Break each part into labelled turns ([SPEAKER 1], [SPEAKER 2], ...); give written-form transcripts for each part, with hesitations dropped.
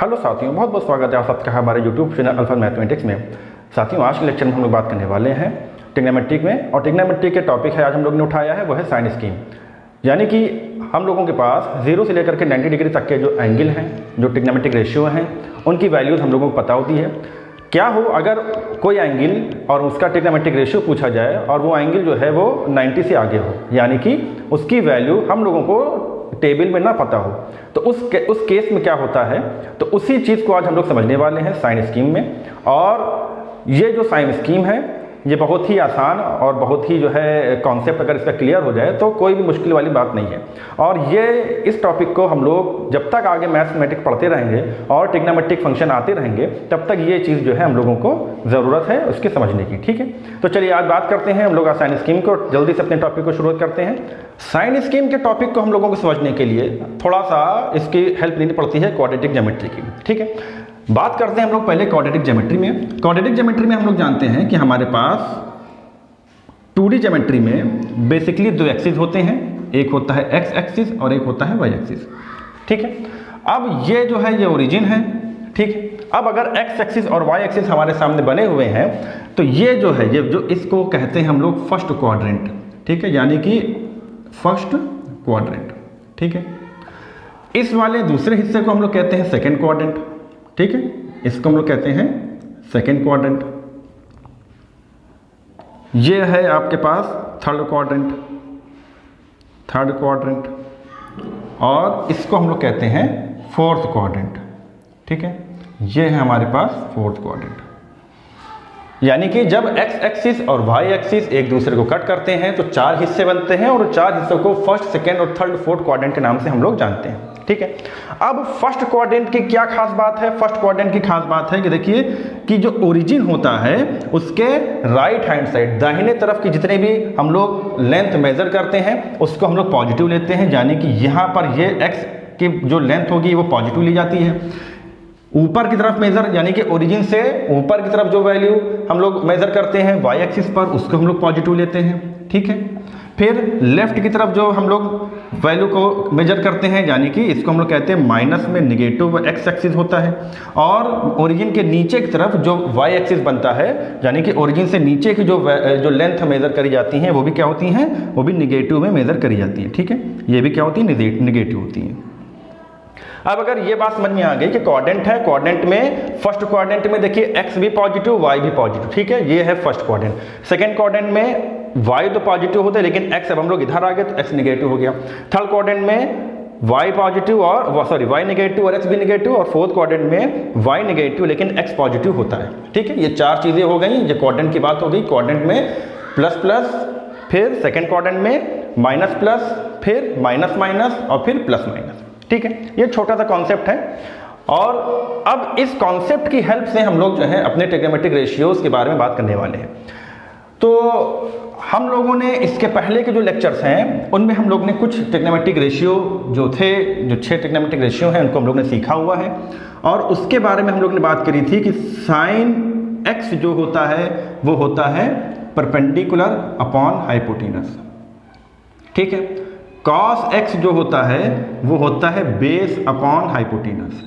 [SPEAKER 1] Hello साथियों, बहुत बहुत स्वागत है आप सबका हमारे यूट्यूब चैनल अल्फा मैथमेटिक्स में। साथियों, आज के लेक्चर में हम लोग बात करने वाले हैं ट्रिग्नोमेट्रिक में, और ट्रिग्नोमेट्रिक के टॉपिक है आज हम लोग ने उठाया है वो है साइन स्कीम। यानी कि हम लोगों के पास 0 से लेकर के 90 डिग्री तक के जो एंगल हैं, जो ट्रिग्नोमेट्रिक रेशियो हैं, उनकी वैल्यूज़ हम लोगों को पता होती है। क्या हो अगर कोई एंगल और उसका ट्रिग्नोमेट्रिक रेशियो पूछा जाए और वो एंगल जो है वो 90 से आगे हो, यानी कि उसकी वैल्यू हम लोगों को टेबल में ना पता हो, तो उस केस में क्या होता है, तो उसी चीज़ को आज हम लोग समझने वाले हैं साइन स्कीम में। और ये जो साइन स्कीम है ये बहुत ही आसान और बहुत ही जो है कॉन्सेप्ट अगर इसका क्लियर हो जाए तो कोई भी मुश्किल वाली बात नहीं है। और ये इस टॉपिक को हम लोग जब तक आगे मैथमेटिक्स पढ़ते रहेंगे और ट्रिग्नोमेट्रिक फंक्शन आते रहेंगे तब तक ये चीज़ जो है हम लोगों को ज़रूरत है उसके समझने की। ठीक है, तो चलिए आज बात करते हैं हम लोग साइन स्कीम को, जल्दी से अपने टॉपिक को शुरू करते हैं। साइन स्कीम के टॉपिक को हम लोगों को समझने के लिए थोड़ा सा इसकी हेल्प लेनी पड़ती है क्वाड्रेटिक ज्योमेट्री की। ठीक है, बात करते हैं हम लोग पहले क्वाड्रेटिक ज्योमेट्री में। क्वाड्रेटिक ज्योमेट्री में हम लोग जानते हैं कि हमारे पास 2D ज्योमेट्री में बेसिकली दो एक्सिस होते हैं, एक होता है एक्स एक्सिस और एक होता है वाई एक्सिस। ठीक है, अब ये जो है ये ओरिजिन है। ठीक है, अब अगर एक्स एक्सिस और वाई एक्सिस हमारे सामने बने हुए हैं तो ये जो है ये जो इसको कहते हैं हम लोग फर्स्ट क्वाड्रेंट। ठीक है, यानी कि फर्स्ट क्वाड्रेंट। ठीक है, इस वाले दूसरे हिस्से को हम लोग कहते हैं सेकेंड क्वाड्रेंट। ठीक है, इसको हम लोग कहते हैं सेकेंड क्वाड्रेंट। ये है आपके पास थर्ड क्वाड्रेंट, और इसको हम लोग कहते हैं फोर्थ क्वाड्रेंट। ठीक है, ये है हमारे पास फोर्थ क्वाड्रेंट। यानी कि जब एक्स एक्सिस और वाई एक्सिस एक दूसरे को कट करते हैं तो चार हिस्से बनते हैं, और चार हिस्सों को फर्स्ट, सेकेंड और थर्ड, फोर्थ क्वाड्रेंट के नाम से हम लोग जानते हैं। ठीक है, अब फर्स्ट क्वाड्रेंट की क्या खास बात है? फर्स्ट क्वाड्रेंट की खास बात है कि देखिए कि जो ओरिजिन होता है उसके राइट हैंड साइड, दाहिने तरफ की जितने भी हम लोग लेंथ मेजर करते हैं उसको हम लोग पॉजिटिव लेते हैं। यानी कि यहाँ पर ये एक्स की जो लेंथ होगी वो पॉजिटिव ली जाती है। ऊपर की तरफ मेजर, यानी कि ओरिजिन से ऊपर की तरफ जो वैल्यू हम लोग मेजर करते हैं वाई एक्सिस पर, उसको हम लोग पॉजिटिव लेते हैं। ठीक है, फिर लेफ्ट की तरफ जो हम लोग वैल्यू को मेजर करते हैं, यानी कि इसको हम लोग कहते हैं माइनस में निगेटिव एक्स एक्सिस होता है। और ओरिजिन के नीचे की तरफ जो वाई एक्सिस बनता है, यानी कि ओरिजिन से नीचे की जो लेंथ मेजर करी जाती हैं वो भी क्या होती हैं, वो भी निगेटिव में मेजर करी जाती है। ठीक है, ये भी क्या होती है, निगेटिव होती है। अब अगर ये बात समझ में आ गई कि क्वाड्रेंट है, क्वाड्रेंट में फर्स्ट क्वाड्रेंट में देखिए एक्स भी पॉजिटिव, वाई भी पॉजिटिव। ठीक है, ये है फर्स्ट क्वाड्रेंट। सेकंड क्वाड्रेंट में वाई तो पॉजिटिव होते हैं लेकिन एक्स, अब हम लोग इधर आ गए तो एक्स निगेटिव हो गया। थर्ड क्वाड्रेंट में वाई पॉजिटिव और वाई निगेटिव और एक्स भी निगेटिव, और फोर्थ क्वाड्रेंट में वाई निगेटिव लेकिन एक्स पॉजिटिव होता है। ठीक है, ये चार चीजें हो गई, ये क्वाड्रेंट की बात हो गई। क्वाड्रेंट में प्लस प्लस, फिर सेकेंड क्वाड्रेंट में माइनस प्लस, फिर माइनस माइनस और फिर प्लस माइनस। ठीक है, ये छोटा सा कॉन्सेप्ट है। और अब इस कॉन्सेप्ट की हेल्प से हम लोग जो है अपने ट्रिग्नोमेट्रिक रेशियोज के बारे में बात करने वाले हैं। तो हम लोगों ने इसके पहले के जो लेक्चर्स हैं उनमें हम लोग ने कुछ ट्रिग्नोमेट्रिक रेशियो जो थे, जो 6 ट्रिग्नोमेट्रिक रेशियो हैं उनको हम लोग ने सीखा हुआ है। और उसके बारे में हम लोग ने बात करी थी कि साइन एक्स जो होता है वो होता है परपेंडिकुलर अपॉन हाइपोटेनस। ठीक है, कॉस एक्स जो होता है वो होता है base upon hypotenuse.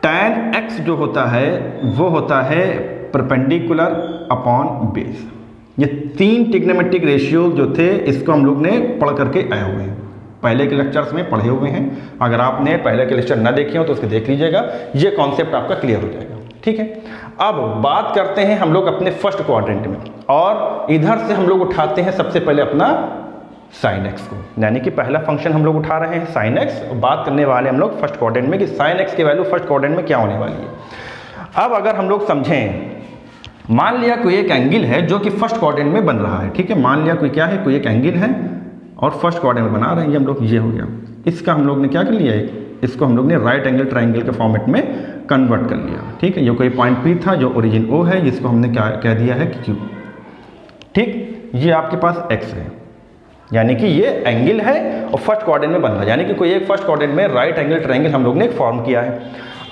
[SPEAKER 1] Tan x जो होता है वो होता है परपेंडिकुलर अपॉन बेस। ये 3 ट्रिग्नोमेट्रिक रेशियो जो थे इसको हम लोग ने पढ़ करके आए हुए हैं, पहले के लेक्चर्स में पढ़े हुए हैं। अगर आपने पहले के लेक्चर ना देखे हो तो उसको देख लीजिएगा, ये कॉन्सेप्ट आपका क्लियर हो जाएगा। ठीक है, अब बात करते हैं हम लोग अपने फर्स्ट क्वाड्रेंट में, और इधर से हम लोग उठाते हैं सबसे पहले अपना साइन एक्स को, यानी कि पहला फंक्शन हम लोग उठा रहे हैं साइन एक्स। बात करने वाले हम लोग फर्स्ट क्वाड्रेंट में कि साइन एक्स की वैल्यू फर्स्ट क्वाड्रेंट में क्या होने वाली है। अब अगर हम लोग समझें, मान लिया कोई एक एंगल है जो कि फर्स्ट क्वाड्रेंट में बन रहा है। ठीक है, मान लिया कोई क्या है, कोई एक एंगल है और फर्स्ट क्वाड्रेंट में बना रहे हैं ये हम लोग, ये हो गया। इसका हम लोग ने क्या कर लिया, इसको हम लोग ने राइट एंगल ट्राइंगल के फॉर्मेट में कन्वर्ट कर लिया। ठीक है, ये कोई पॉइंट पी था जो ओरिजिन ओ है, जिसको हमने क्या कह दिया है क्यू। ठीक, ये आपके पास एक्स है, यानी कि ये एंगल है और फर्स्ट क्वाड्रेंट में बन रहा है, यानी कि कोई एक फर्स्ट क्वाड्रेंट में राइट एंगल ट्रायंगल हम लोग ने एक फॉर्म किया है।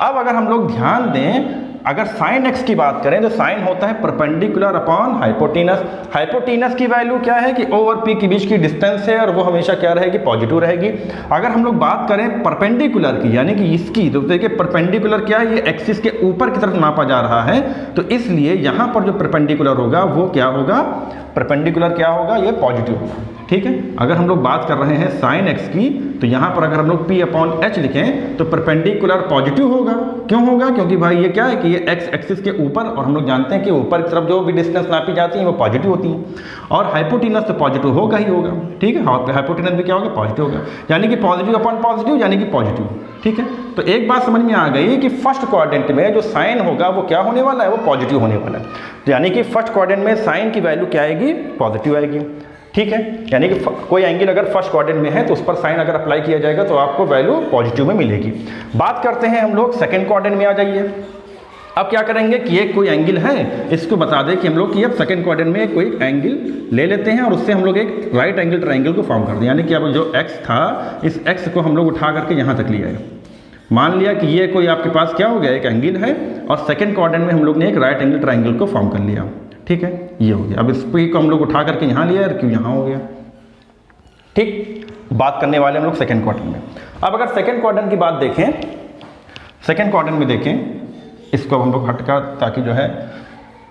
[SPEAKER 1] अब अगर हम लोग ध्यान दें अगर साइन x की बात करें तो साइन होता है परपेंडिकुलर अपॉन हाइपोटेनस। हाइपोटेनस की वैल्यू क्या है कि ओ और p के बीच की डिस्टेंस है और वो हमेशा क्या रहेगी, पॉजिटिव रहेगी। अगर हम लोग बात करें परपेंडिकुलर की, यानी कि इसकी, तो देखिए परपेंडिकुलर क्या है, ये एक्सिस के ऊपर की तरफ नापा जा रहा है, तो इसलिए यहां पर जो परपेंडिकुलर होगा वो क्या होगा, परपेंडिकुलर क्या होगा, ये पॉजिटिव होगा। ठीक है, अगर हम लोग बात कर रहे हैं साइन x की, तो यहाँ पर अगर हम लोग p अपॉन h लिखें तो परपेंडिकुलर पॉजिटिव होगा। क्यों होगा, क्योंकि भाई ये क्या है कि ये x एक्सिस के ऊपर, और हम लोग जानते हैं कि ऊपर की तरफ जो भी डिस्टेंस नापी जाती है वो पॉजिटिव होती है, और हाइपोटेनस तो पॉजिटिव होगा ही होगा। ठीक है, हाइपोटेनस भी क्या होगा, पॉजिटिव होगा, यानी कि पॉजिटिव अपॉन पॉजिटिव यानी कि पॉजिटिव। ठीक है, तो एक बात समझ में आ गई कि फर्स्ट क्वाड्रेंट में जो साइन होगा वो क्या होने वाला है, वो पॉजिटिव होने वाला है। तो यानी कि फर्स्ट क्वाड्रेंट में साइन की वैल्यू क्या आएगी, पॉजिटिव आएगी। ठीक है, यानी कि कोई एंगल अगर फर्स्ट क्वाड्रेंट में है तो उस पर साइन अगर अप्लाई किया जाएगा तो आपको वैल्यू पॉजिटिव में मिलेगी। बात करते हैं हम लोग सेकंड क्वाड्रेंट में आ जाइए। अब क्या करेंगे कि ये कोई एंगल है, इसको बता दें कि हम लोग कि अब सेकंड क्वाड्रेंट में कोई एंगल ले लेते हैं और उससे हम लोग एक राइट एंगल ट्रायंगल को फॉर्म कर दें। यानी कि अब जो x था, इस x को हम लोग उठा करके यहाँ तक लिया है। मान लिया कि ये कोई आपके पास क्या हो गया, एक एंगल है, और सेकंड क्वाड्रेंट में हम लोग ने एक राइट एंगल ट्रायंगल को फॉर्म कर लिया। ठीक है, ये हो गया। अब इस p को हम लोग उठा करके यहाँ लिया और q यहाँ हो गया। ठीक, बात करने वाले हम लोग सेकंड क्वाड्रेंट में। अब अगर सेकंड क्वाड्रेंट की बात देखें, सेकंड क्वाड्रेंट में देखें, इसको हम लोग हटका ताकि जो है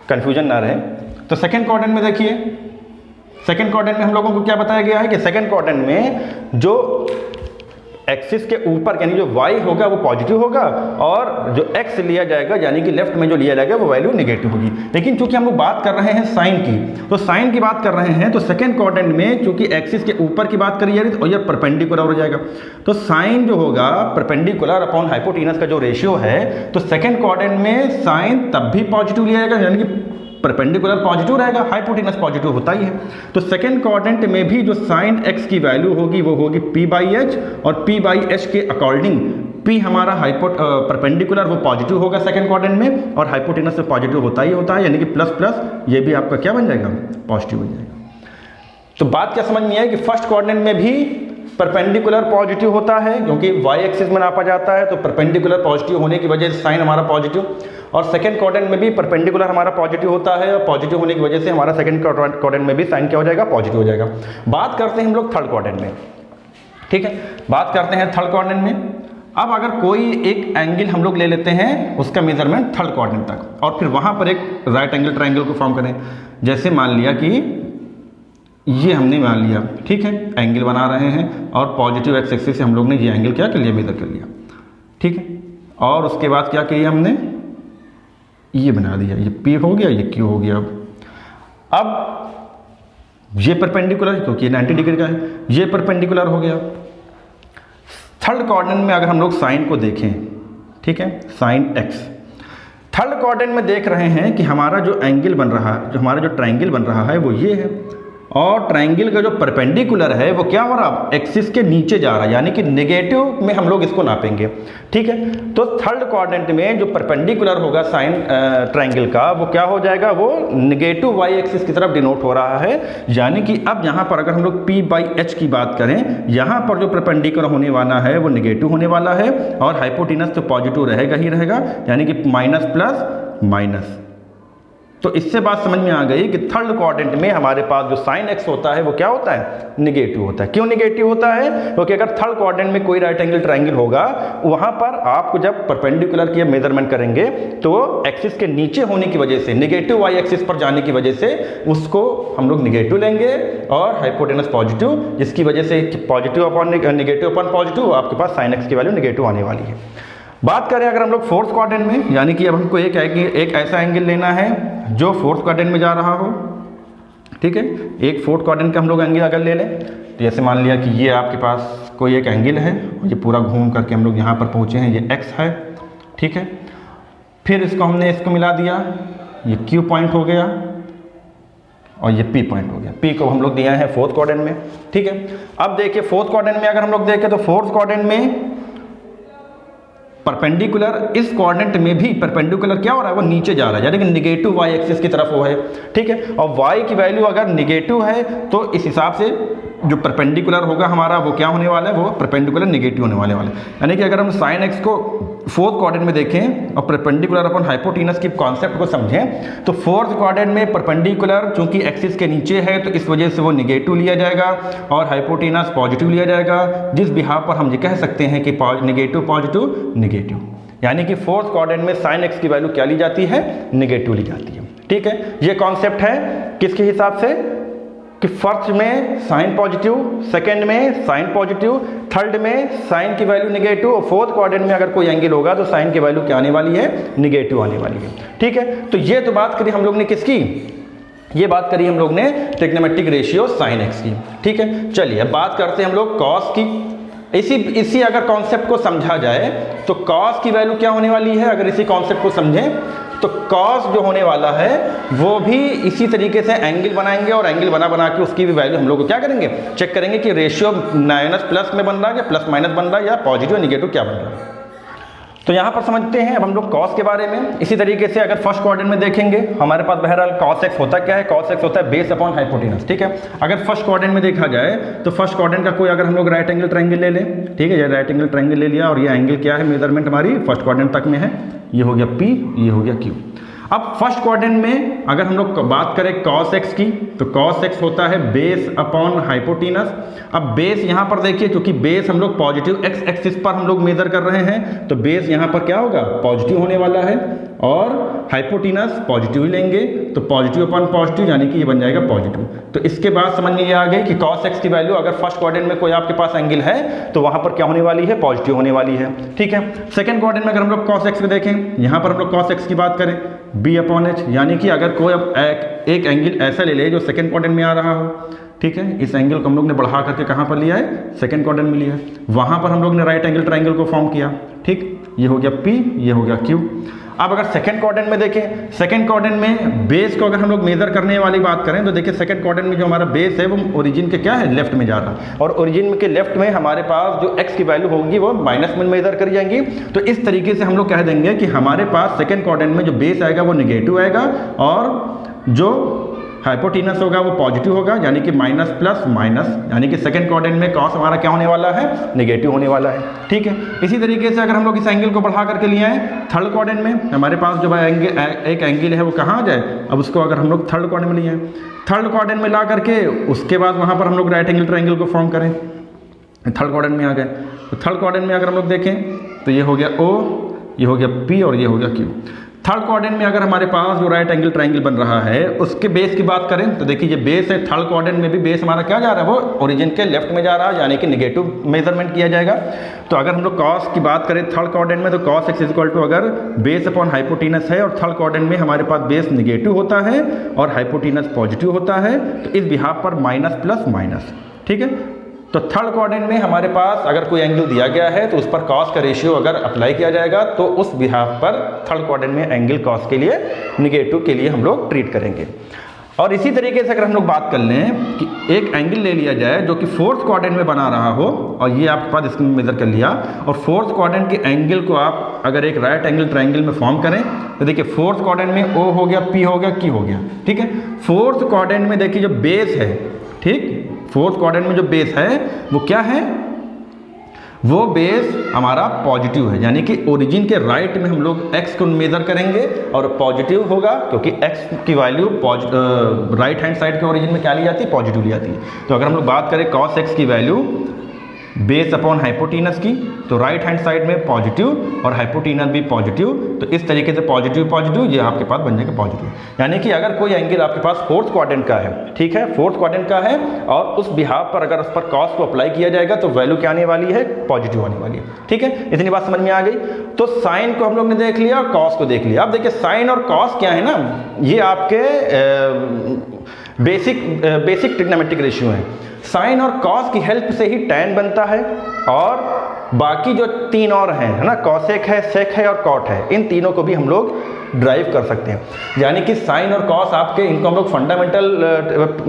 [SPEAKER 1] कंफ्यूजन ना रहे। तो सेकंड क्वाड्रेंट में देखिए, सेकंड क्वाड्रेंट में हम लोगों को क्या बताया गया है कि सेकंड क्वाड्रेंट में जो एक्सिस के ऊपर यानी जो y होगा वो पॉजिटिव होगा, और जो x लिया जाएगा यानी कि लेफ्ट में जो लिया जाएगा वो वैल्यू नेगेटिव होगी। लेकिन चूंकि हम लोग बात कर रहे हैं साइन की, तो साइन की बात कर रहे हैं तो सेकंड क्वाड्रेंट में चूंकि एक्सिस के ऊपर की बात करी जा रही है तो ये परपेंडिकुलर हो जाएगा। तो साइन जो होगा परपेंडिकुलर अपॉन हाइपोटेनस का जो रेशियो है, तो सेकंड क्वाड्रेंट में साइन तब भी पॉजिटिव लिया जाएगा, यानी कि परपेंडिकुलर पॉजिटिव रहेगा, हाइपोटेनस पॉजिटिव होता ही है। तो सेकंड क्वाड्रेंट में भी जो साइन x की वैल्यू होगी वो होगी p/h, और p/h के अकॉर्डिंग p हमारा परपेंडिकुलर वो पॉजिटिव होगा सेकंड क्वाड्रेंट में, और हाइपोटेनस से पॉजिटिव होता ही होता है, यानी कि प्लस प्लस ये भी आपका क्या बन जाएगा, पॉजिटिव हो जाएगा। तो बात क्या समझ में आई कि फर्स्ट क्वाड्रेंट में भी परपेंडिकुलर पॉजिटिव होता है, क्योंकि y एक्सिस में नापा जाता है, तो परपेंडिकुलर पॉजिटिव होने की वजह से साइन हमारा पॉजिटिव, और सेकंड क्वाड्रेंट में भी परपेंडिकुलर हमारा पॉजिटिव होता है, और पॉजिटिव होने की वजह से हमारा सेकंड क्वाड्रेंट में भी साइन क्या हो जाएगा, पॉजिटिव हो जाएगा। बात करते हैं हम लोग थर्ड क्वाड्रेंट में। ठीक है, बात करते हैं थर्ड क्वाड्रेंट में। अब अगर कोई एक एंगल हम लोग ले लेते हैं, उसका मेजरमेंट थर्ड क्वाड्रेंट तक, और फिर वहां पर एक राइट एंगल ट्रायंगल को फॉर्म करें। जैसे मान लिया कि ये हमने मान लिया, ठीक है, एंगल बना रहे हैं, और पॉजिटिव एक्स एक्सिस से हम लोग ने ये एंगल क्या कर लिया, मेजर कर लिया। ठीक है, और उसके बाद क्या किया हमने, ये बना दिया, ये P हो गया, ये Q हो गया। अब ये परपेंडिकुलर, क्योंकि ये 90 डिग्री का है, ये परपेंडिकुलर हो गया। थर्ड क्वाड्रेंट में अगर हम लोग साइन को देखें, ठीक है, साइन x, थर्ड क्वाड्रेंट में देख रहे हैं कि हमारा जो एंगल बन रहा है, जो हमारा जो ट्रायंगल बन रहा है वो ये है, और ट्रायंगल का जो परपेंडिकुलर है वो क्या हो रहा है, एक्सिस के नीचे जा रहा है, यानी कि नेगेटिव में हम लोग इसको नापेंगे। ठीक है, तो थर्ड क्वाड्रेंट में जो परपेंडिकुलर होगा साइन ट्रायंगल का वो क्या हो जाएगा, वो नेगेटिव y एक्सिस की तरफ डिनोट हो रहा है। यानी कि अब यहाँ पर अगर हम लोग p/h की बात करें, यहाँ पर जो परपेंडिकुलर होने वाला है वो नेगेटिव होने वाला है, और हाइपोटेनस तो पॉजिटिव रहेगा ही रहेगा, यानी कि माइनस प्लस माइनस। तो इससे बात समझ में आ गई कि थर्ड क्वाड्रेंट में हमारे पास जो साइन x होता है वो क्या होता है, नेगेटिव होता है। क्यों नेगेटिव होता है, क्योंकि अगर थर्ड क्वाड्रेंट में कोई राइट एंगल ट्रायंगल होगा, वहां पर आपको जब परपेंडिकुलर की मेजरमेंट करेंगे तो एक्सिस के नीचे होने की वजह से, नेगेटिव y एक्सिस पर जाने की वजह से उसको हम लोग नेगेटिव लेंगे, और हाइपोटेनस पॉजिटिव, जिसकी वजह से positive upon negative upon positive आपके पास साइन x की वैल्यू नेगेटिव आने वाली है। बात करें अगर हम लोग फोर्थ क्वाड्रेंट में, यानी कि अब हमको एक ऐसा एंगल लेना है जो फोर्थ क्वाड्रेंट में जा रहा हो। ठीक है, एक फोर्थ क्वाड्रेंट का हम लोग एंगल अगर ले लें, तो जैसे मान लिया कि ये आपके पास कोई एक एंगल है, ये पूरा घूम करके हम लोग यहाँ पर पहुँचे हैं, ये x है। ठीक है, फिर इसको मिला दिया, ये Q पॉइंट हो गया, और ये P पॉइंट हो गया। P को हम लोग दिया है फोर्थ क्वाड्रेंट में। ठीक है, अब देखिए फोर्थ क्वाड्रेंट में अगर हम लोग देखें तो फोर्थ क्वाड्रेंट में परपेंडिकुलर, इस क्वाड्रेंट में भी परपेंडिकुलर क्या हो रहा है, वो नीचे जा रहा है, यानी कि नेगेटिव y एक्सिस की तरफ वो है। ठीक है, और y की वैल्यू अगर नेगेटिव है तो इस हिसाब से जो परपेंडिकुलर होगा हमारा वो क्या होने वाला है, वो परपेंडिकुलर नेगेटिव होने वाले। यानी कि अगर हम साइन x को फोर्थ क्वाड्रेंट में देखें और परपेंडिकुलर अपन हाइपोटेनस की कॉन्सेप्ट को समझें तो फोर्थ क्वाड्रेंट में परपेंडिकुलर चूंकि एक्सिस के नीचे है तो इस वजह से वो निगेटिव लिया जाएगा और हाइपोटेनस पॉजिटिव लिया जाएगा, जिस बिहाफ पर हम ये कह सकते हैं कि निगेटिव पॉजिटिव निगेटिव, यानी कि फोर्थ क्वाड्रेंट में साइन एक्स की वैल्यू क्या ली जाती है, निगेटिव ली जाती है। ठीक है, ये कॉन्सेप्ट है किसके हिसाब से कि फर्स्ट में साइन पॉजिटिव, सेकंड में साइन पॉजिटिव, थर्ड में साइन की वैल्यू निगेटिव और फोर्थ क्वाड्रेंट में अगर कोई एंगल होगा तो साइन की वैल्यू क्या आने वाली है, निगेटिव आने वाली है। ठीक है, तो ये तो बात करी हम लोग ने किसकी, ये बात करी हम लोग ने ट्रिग्नोमेट्रिक रेशियो साइन एक्स की। ठीक है, चलिए अब बात करते हैं हम लोग कॉस की। इसी अगर कॉन्सेप्ट को समझा जाए तो कॉस की वैल्यू क्या होने वाली है, अगर इसी कॉन्सेप्ट को समझें तो कॉस जो होने वाला है वो भी इसी तरीके से एंगल बनाएंगे और एंगल बना के उसकी भी वैल्यू हम लोग को क्या करेंगे, चेक करेंगे कि रेशियो माइनस प्लस में बन रहा है या प्लस माइनस बन रहा है या पॉजिटिव निगेटिव क्या बन रहा है। तो यहाँ पर समझते हैं अब हम लोग कॉस के बारे में। इसी तरीके से अगर फर्स्ट क्वाड्रेंट में देखेंगे हमारे पास बहरहाल कॉस एक्स होता क्या है, कॉस एक्स होता है बेस अपॉन हाइपोटेनस। ठीक है, अगर फर्स्ट क्वाड्रेंट में देखा जाए तो फर्स्ट क्वाड्रेंट का कोई अगर हम लोग राइट एंगल ट्रायंगल ले लें, ठीक है, ये राइट एंगल ट्रायंगल ले लिया और ये एंगल क्या है, मेजरमेंट हमारी फर्स्ट क्वाड्रेंट तक में है, ये हो गया P, ये हो गया Q। अब फर्स्ट क्वाड्रेंट में अगर हम लोग बात करें cos x की तो cos x होता है बेस अपॉन हाइपोटेनस। अब बेस यहाँ पर देखिए क्योंकि बेस हम लोग पॉजिटिव x एक्सिस पर हम लोग मेजर कर रहे हैं तो बेस यहाँ पर क्या होगा, पॉजिटिव होने वाला है और हाइपोटेनस पॉजिटिव ही लेंगे तो पॉजिटिव अपॉन पॉजिटिव यानी कि ये बन जाएगा पॉजिटिव। तो इसके बाद समझ में ये आ गई कि cos x की वैल्यू अगर फर्स्ट क्वाड्रेंट में कोई आपके पास एंगल है तो वहां पर क्या होने वाली है, पॉजिटिव होने वाली है। ठीक है, सेकंड क्वाड्रेंट में अगर हम लोग cos x को देखें, यहाँ पर हम लोग cos x की बात करें b अपॉन h, यानी कि अगर कोई अब एक एंगल ऐसा ले ले जो सेकंड क्वाड्रेंट में आ रहा हो, ठीक है, इस एंगल को हम लोग ने बढ़ा करके कहाँ पर लिया है, सेकंड क्वाड्रेंट में लिया है, वहां पर हम लोग ने राइट एंगल ट्रायंगल को फॉर्म किया। ठीक, ये हो गया P, ये हो गया Q। अब अगर सेकंड क्वाड्रेंट में देखें, सेकंड क्वाड्रेंट में बेस को अगर हम लोग मेजर करने वाली बात करें तो देखिए सेकंड क्वाड्रेंट में जो हमारा बेस है वो ओरिजिन के क्या है, लेफ्ट में जा रहा है और ओरिजिन के लेफ्ट में हमारे पास जो x की वैल्यू होगी वो माइनस में मेजर करी जाएंगी। तो इस तरीके से हम लोग कह देंगे कि हमारे पास सेकंड क्वाड्रेंट में जो बेस आएगा वो निगेटिव आएगा और जो हाइपोटेनस होगा वो पॉजिटिव होगा, यानी कि माइनस प्लस माइनस, यानी कि सेकंड क्वाड्रेंट में कॉस हमारा क्या होने वाला है, निगेटिव होने वाला है। ठीक है, इसी तरीके से अगर हम लोग इस एंगल को बढ़ा करके लिए आए थर्ड क्वाड्रेंट में, हमारे पास जो एक एंगल है वो कहाँ आ जाए, अब उसको अगर हम लोग थर्ड क्वाड्रेंट में लिए आए, थर्ड क्वाड्रेंट में ला करके उसके बाद वहाँ पर हम लोग राइट एंगल ट्रायंगल को फॉर्म करें, थर्ड क्वाड्रेंट में आ गए। तो थर्ड क्वाड्रेंट में अगर हम लोग देखें तो ये हो गया O, ये हो गया P और ये हो गया Q। थर्ड क्वाड्रेंट में अगर हमारे पास जो राइट एंगल ट्रायंगल बन रहा है उसके बेस की बात करें तो देखिए ये बेस है, थर्ड क्वाड्रेंट में भी बेस हमारा क्या जा रहा है, वो ओरिजिन के लेफ्ट में जा रहा है, यानी कि निगेटिव मेजरमेंट किया जाएगा। तो अगर हम लोग कॉस की बात करें थर्ड क्वाड्रेंट में तो cos x इक्वल टू अगर बेस अपॉन हाइपोटेनस है और थर्ड क्वाड्रेंट में हमारे पास बेस निगेटिव होता है और हाइपोटेनस पॉजिटिव होता है तो इस बिहाफ पर माइनस प्लस माइनस। ठीक है, तो थर्ड क्वाड्रेंट में हमारे पास अगर कोई एंगल दिया गया है तो उस पर कॉस का रेशियो अगर अप्लाई किया जाएगा तो उस बिहाफ पर थर्ड क्वाड्रेंट में एंगल कॉस के लिए निगेटिव के लिए हम लोग ट्रीट करेंगे। और इसी तरीके से अगर हम लोग बात कर लें कि एक एंगल ले लिया जाए जो कि फोर्थ क्वाड्रेंट में बना रहा हो और ये आपके पास इसमें मेजर कर लिया और फोर्थ क्वाड्रेंट के एंगल को आप अगर एक राइट एंगल ट्रायंगल में फॉर्म करें तो देखिए फोर्थ क्वाड्रेंट में O हो गया, P हो गया, Q हो गया। ठीक है, फोर्थ क्वाड्रेंट में देखिए जो बेस है, ठीक, फोर्थ क्वाड्रेंट में जो बेस है वो क्या है, वो बेस हमारा पॉजिटिव है, यानी कि ओरिजिन के राइट में हम लोग x को मेजर करेंगे और पॉजिटिव होगा क्योंकि x की वैल्यू राइट हैंड साइड के ओरिजिन में क्या ली जाती है, पॉजिटिव ली जाती है। तो अगर हम लोग बात करें cos x की वैल्यू बेस अपॉन हाइपोटेनस की तो राइट हैंड साइड में पॉजिटिव और हाइपोटेनस भी पॉजिटिव, तो इस तरीके से पॉजिटिव पॉजिटिव ये आपके पास बन जाएगा पॉजिटिव। यानी कि अगर कोई एंगल आपके पास फोर्थ क्वाड्रेंट का है, ठीक है, फोर्थ क्वाड्रेंट का है और उस बिहाफ पर अगर उस पर कॉस को अप्लाई किया जाएगा तो वैल्यू क्या आने वाली है, पॉजिटिव आने वाली है। ठीक है, इतनी बात समझ में आ गई। तो साइन को हम लोग ने देख लिया और कॉस को देख लिया। अब देखिए साइन और कॉस क्या है ना, ये आपके बेसिक ट्रिग्नोमेट्रिक रेशियो है। साइन और कॉस की हेल्प से ही टैन बनता है और बाकी जो तीन और हैं, है ना, कॉसेक है, सेक है और कॉट है, इन तीनों को भी हम लोग ड्राइव कर सकते हैं। यानी कि साइन और कॉस आपके, इनको हम लोग फंडामेंटल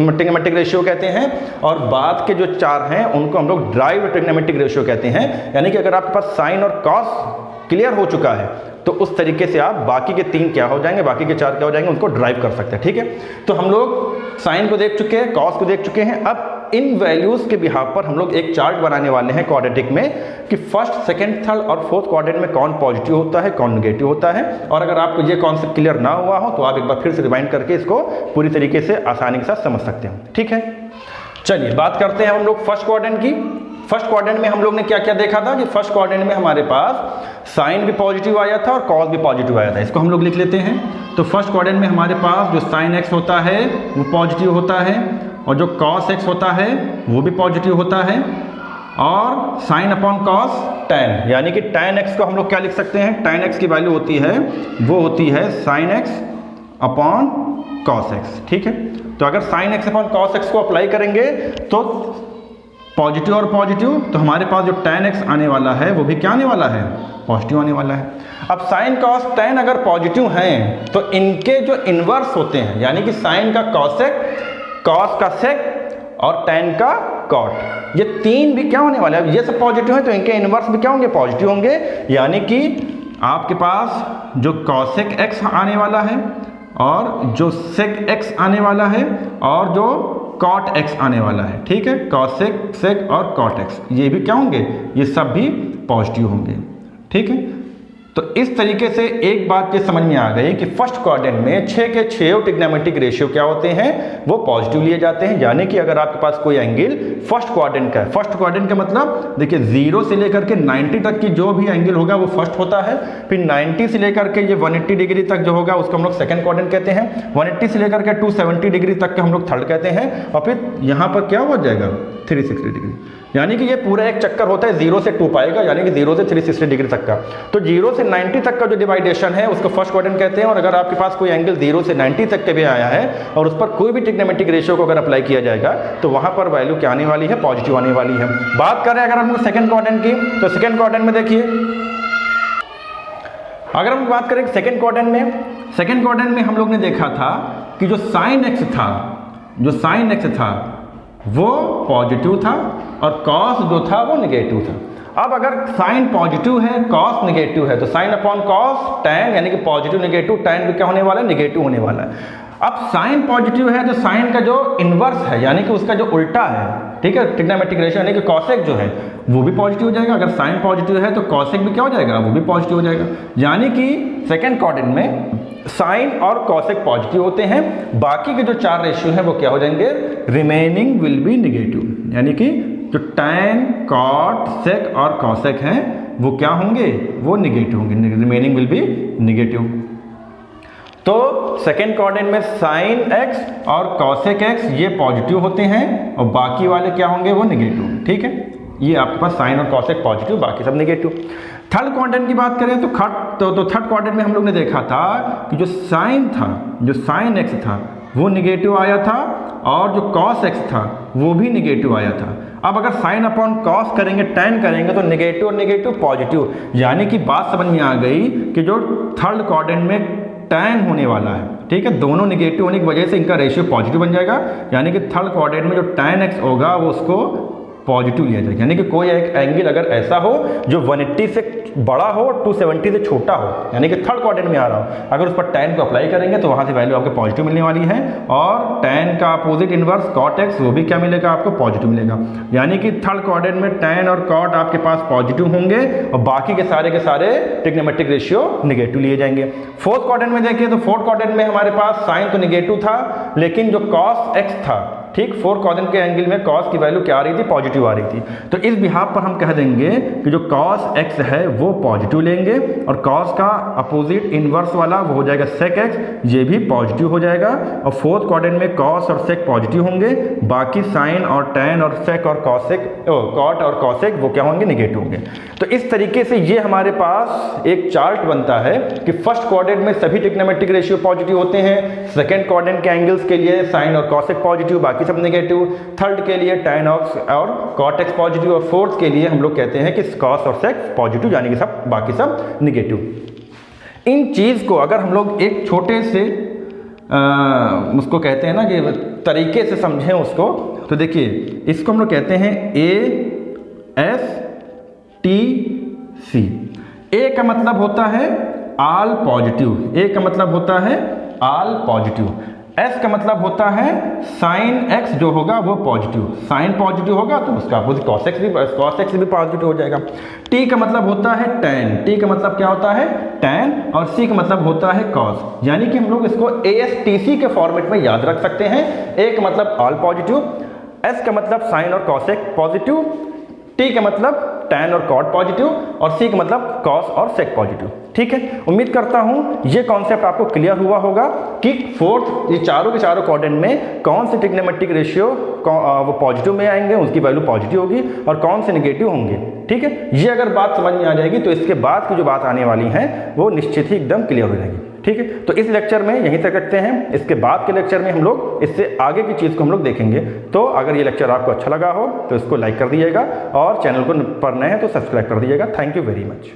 [SPEAKER 1] ट्रिग्नोमेट्रिक रेशियो कहते हैं और बाद के जो चार हैं उनको हम लोग ड्राइव ट्रिग्नोमेट्रिक रेशियो कहते हैं। यानी कि अगर आपके पास साइन और कॉस क्लियर हो चुका है तो उस तरीके से आप बाकी के तीन क्या हो जाएंगे, बाकी के चार क्या हो जाएंगे, उनको ड्राइव कर सकते हैं। ठीक है, तो हम लोग साइन को देख चुके हैं, कॉस को देख चुके हैं। अब इन वैल्यूज़ के बिहाफ पर हम लोग एक चार्ट बनाने वाले हैं क्वाड्रेटिक में कि फर्स्ट, सेकंड, थर्ड और फोर्थ क्वाड्रेंट में कौन पॉजिटिव होता है, कौन नेगेटिव होता है। और अगर आपको ये कॉन्सेप्ट क्लियर ना हुआ हो तो आप एक बार फिर से रिवाइंड करके इसको पूरी तरीके से आसानी के साथ समझ सकते हैं। ठीक है, चलिए बात करते हैं हम लोग फर्स्ट क्वाड्रेंट की। फर्स्ट क्वाड्रेंट में हम लोग ने क्या क्या देखा था कि फर्स्ट क्वाड्रेंट में हमारे पास साइन भी पॉजिटिव आया था और कॉस भी पॉजिटिव आया था। इसको हम लोग लिख लेते हैं। तो फर्स्ट क्वाड्रेंट में हमारे पास जो साइन एक्स होता है वो पॉजिटिव होता है और जो कॉस एक्स होता है वो भी पॉजिटिव होता है, और साइन अपॉन कॉस tan, यानी कि tan x को हम लोग क्या लिख सकते हैं, tan x की वैल्यू होती है वो होती है sine x upon cos x. ठीक है, तो अगर sine x upon cos x को अप्लाई करेंगे तो पॉजिटिव और पॉजिटिव, तो हमारे पास जो tan x आने वाला है वो भी क्या आने वाला है, पॉजिटिव आने वाला है। अब साइन कॉस tan अगर पॉजिटिव हैं तो इनके जो इन्वर्स होते हैं, यानी कि साइन का कॉसेक, कॉस का सेक और tan का कॉट, ये तीन भी क्या होने वाले हैं, ये सब पॉजिटिव हैं तो इनके इन्वर्स भी क्या होंगे, पॉजिटिव होंगे। यानी कि आपके पास जो कॉसेक x आने वाला है और जो सेक x आने वाला है और जो कॉट x आने वाला है। ठीक है, कॉसेक, सेक और कॉट x ये भी क्या होंगे, ये सब भी पॉजिटिव होंगे। ठीक है, तो इस तरीके से एक बात ये समझ में आ गई कि फर्स्ट क्वाड्रेंट में 6 के 6 ट्रिग्नोमेट्रिक रेशियो क्या होते हैं, वो पॉजिटिव लिए जाते हैं। यानी कि अगर आपके पास कोई एंगल फर्स्ट क्वाड्रेंट का है, फर्स्ट क्वाड्रेंट का मतलब देखिए 0 से लेकर के 90 तक की जो भी एंगल होगा वो फर्स्ट होता है। फिर 90 से लेकर के ये 180 डिग्री तक जो होगा उसको हम लोग सेकंड क्वाड्रेंट कहते हैं। 180 से लेकर के 270 डिग्री तक के हम लोग थर्ड कहते हैं। और फिर यहाँ पर क्या हो जाएगा 360 डिग्री, यानी कि ये पूरा एक चक्कर होता है 0 से 2 पाएगा, यानी कि 0 से 360 डिग्री तक का। तो 0 से 90 तक का जो डिवाइडेशन है उसको फर्स्ट क्वाड्रेंट कहते हैं। और अगर आपके पास कोई एंगल 0 से 90 तक के भी आया है और उस पर कोई भी ट्रिग्नोमेट्रिक रेशियो को अगर अप्लाई किया जाएगा तो वहां पर वैल्यू क्या आने वाली है, पॉजिटिव आने वाली है। बात करें अगर हम लोग सेकंड क्वाड्रेंट की, तो सेकंड क्वाड्रेंट में देखिए, अगर हम बात करें सेकंड क्वाड्रेंट में, सेकंड क्वाड्रेंट में हम लोग ने देखा था कि जो साइन एक्स था, जो साइन एक्स था वो पॉजिटिव था और कॉस जो था वो नेगेटिव था। अब अगर साइन पॉजिटिव है, कॉस नेगेटिव है, तो साइन अपॉन कॉस tan, यानी कि पॉजिटिव नेगेटिव, tan भी क्या होने वाला है, नेगेटिव होने वाला है। अब साइन पॉजिटिव है तो साइन का जो इन्वर्स है, यानी कि उसका जो उल्टा है, ठीक है, ट्रिग्नोमेट्रिक रेशियो, यानी कि कॉसेक जो है वो भी पॉजिटिव हो जाएगा। अगर साइन पॉजिटिव है तो कॉसेक भी क्या हो जाएगा, वो भी पॉजिटिव हो जाएगा। यानी कि सेकेंड क्वाड्रेंट में साइन और कॉसेक पॉजिटिव होते हैं, बाकी के जो 4 रेशियो हैं वो क्या हो जाएंगे, रिमेनिंग विल बी नेगेटिव। यानी कि जो tan, कॉट, सेक और कॉसेक हैं वो क्या होंगे, वो नेगेटिव होंगे, रिमेनिंग विल बी नेगेटिव। तो सेकेंड क्वाड्रेंट में साइन x और कॉसेक x ये पॉजिटिव होते हैं और बाकी वाले क्या होंगे, वो नेगेटिव। ठीक है, ये आपके पास साइन और कॉसेक पॉजिटिव, बाकी सब नेगेटिव। थर्ड क्वाड्रेंट की बात करें तो थर्ड क्वाड्रेंट में हम लोग ने देखा था कि जो साइन था, जो साइन एक्स था वो नेगेटिव आया था और जो कॉस एक्स था वो भी नेगेटिव आया था। अब अगर साइन अपॉन कॉस करेंगे, tan करेंगे तो नेगेटिव और नेगेटिव पॉजिटिव, यानी कि बात समझ में आ गई कि जो थर्ड क्वाड्रेंट में tan होने वाला है, ठीक है, दोनों नेगेटिव होने की वजह से इनका रेशियो पॉजिटिव बन जाएगा। यानी कि थर्ड क्वाड्रेंट में जो tan x होगा वो उसको पॉजिटिव लिया जाएगा। यानी कि कोई एक एंगल अगर ऐसा हो जो 180 से बड़ा हो और 270 से छोटा हो, यानी कि थर्ड क्वाड्रेंट में आ रहा हो, अगर उस पर tan को अप्लाई करेंगे तो वहां से वैल्यू आपको पॉजिटिव मिलने वाली है। और tan का अपोजिट इनवर्स cot x वो भी क्या मिलेगा, आपको पॉजिटिव मिलेगा। यानी कि थर्ड क्वाड्रेंट में tan और cot आपके पास पॉजिटिव होंगे और बाकी के सारे ट्रिग्नोमेट्रिक रेशियो नेगेटिव लिए जाएंगे। फोर्थ क्वाड्रेंट में देखिए तो फोर्थ क्वाड्रेंट में हमारे पास साइन तो नेगेटिव था, लेकिन जो cos x था, ठीक, फोर्थ क्वाड्रेंट के एंगल में cos की वैल्यू क्या आ रही थी, पॉजिटिव आ रही थी। तो इस बिहाफ पर हम कह देंगे कि जो cos x है वो पॉजिटिव लेंगे और cos का अपोजिट इनवर्स वाला वो हो जाएगा sec x, ये भी पॉजिटिव हो जाएगा। और फोर्थ क्वाड्रेंट में cos और sec पॉजिटिव होंगे, बाकी साइन और tan और sec और cot और cosec वो क्या होंगे, नेगेटिव होंगे। तो इस तरीके से ये हमारे पास एक चार्ट बनता है कि फर्स्ट क्वाड्रेंट में सभी ट्रिग्नोमेट्रिक रेशियो पॉजिटिव होते हैं, सेकेंड क्वाड्रेंट के एंगल्स के लिए साइन और cosec पॉजिटिव, बाकी सब नेगेटिव, थर्ड के लिए tan और cot x पॉजिटिव और फोर्थ के लिए हम लोग कहते हैं कि cos और sec पॉजिटिव, यानी कि सब बाकी सब नेगेटिव। इन चीज को अगर हम लोग एक छोटे से उसको कहते हैं ना कि तरीके से समझें उसको, तो देखिए इसको हम लोग कहते हैं ASTC। ए का मतलब होता है ऑल पॉजिटिव, ए का मतलब होता है ऑल पॉजिटिव। एस का मतलब होता है साइन एक्स जो होगा वो पॉजिटिव, साइन पॉजिटिव होगा तो उसका अपोजिट कॉस एक्स भी पॉजिटिव हो जाएगा। टी का मतलब होता है टैन, टी का मतलब क्या होता है टैन, और सी का मतलब होता है कॉस, यानी कि हम लोग इसको ASTC के फॉर्मेट में याद रख सकते हैं। ए का मतलब ऑल पॉजिटिव, एस का मतलब साइन और कॉस एक्स पॉजिटिव, टी का मतलब टैन और कॉट पॉजिटिव, और सी का मतलब कॉस और सेक पॉजिटिव। ठीक है, उम्मीद करता हूं ये कॉन्सेप्ट आपको क्लियर हुआ होगा कि फोर्थ ये चारों के चारों क्वाड्रेंट में कौन से ट्रिग्नोमेट्रिक रेशियो वो पॉजिटिव में आएंगे, उसकी वैल्यू पॉजिटिव होगी, और कौन से नेगेटिव होंगे। ठीक है, ये अगर बात समझ में आ जाएगी तो इसके बाद की जो बात आने वाली है वो निश्चित ही एकदम क्लियर हो जाएगी। ठीक है, तो इस लेक्चर में यहीं तक रखते हैं, इसके बाद के लेक्चर में हम लोग इससे आगे की चीज़ को हम लोग देखेंगे। तो अगर ये लेक्चर आपको अच्छा लगा हो तो इसको लाइक कर दीजिएगा, और चैनल को पर नए हैं तो सब्सक्राइब कर दीजिएगा। Thank you very much.